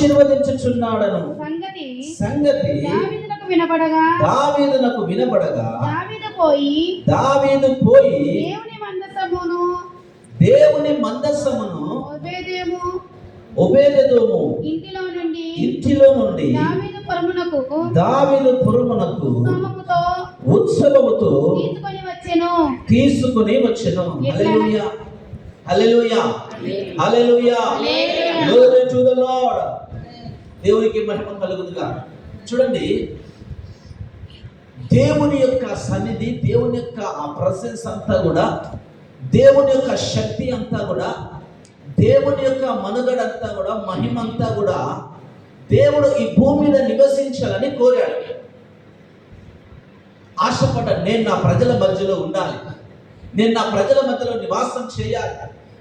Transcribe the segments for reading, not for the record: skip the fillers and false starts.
ఆశీర్వదించుచున్నాడను సంగతి దావీదునకు వినబడగా దావీదు పోయి దేవుని మందసమును ఒబేదెదోము ఇంటిలో నుండి దావీదు పురమునకు ఉత్సవముతో తీసుకొని వచ్చెను. Hallelujah hallelujah hallelujah glory to the Lord. దేవునికి మహిమ కలుగునుగా. చూడండి, దేవుని యొక్క సన్నిధి, దేవుని యొక్క ఆ ప్రెసెన్స్ అంతా కూడా, దేవుని యొక్క శక్తి అంతా కూడా, దేవుని యొక్క మనుగడ అంతా కూడా, మహిమ అంతా కూడా దేవుడు ఈ భూమి మీద నివసించాలని కోరాడు, ఆశపడ్డాడు. నేను నా ప్రజల మధ్యలో ఉండాలి, నేను నా ప్రజల మధ్యలో నివాసం చేయాలి,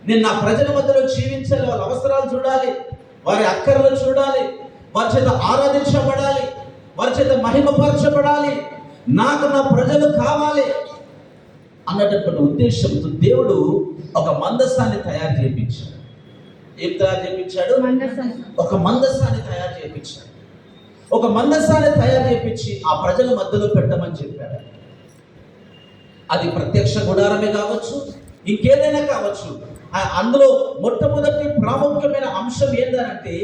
నేను నా ప్రజల మధ్యలో జీవించాలి, వాళ్ళ అవసరాలు చూడాలి, వారి అక్కర్లు చూడాలి, వారి చేత ఆరాధించబడాలి, వారి చేత మహిమపరచబడాలి, నాకు నా ప్రజలు కావాలి అన్నటువంటి ఉద్దేశంతో దేవుడు ఒక మందసాన్ని తయారు చేయించాడు. ఏం తయారు చేయించాడు? ఒక మందసాన్ని తయారు చేయించాడు. ఒక మందసాన్ని తయారు చేయించి ఆ ప్రజల మధ్యలో పెట్టమని చెప్పాడు. అది ప్రత్యక్ష గుడారమే కావచ్చు, ఇంకేదైనా కావచ్చు. అందులో మొట్టమొదటి ప్రాముఖ్యమైన అంశం ఏంటంటే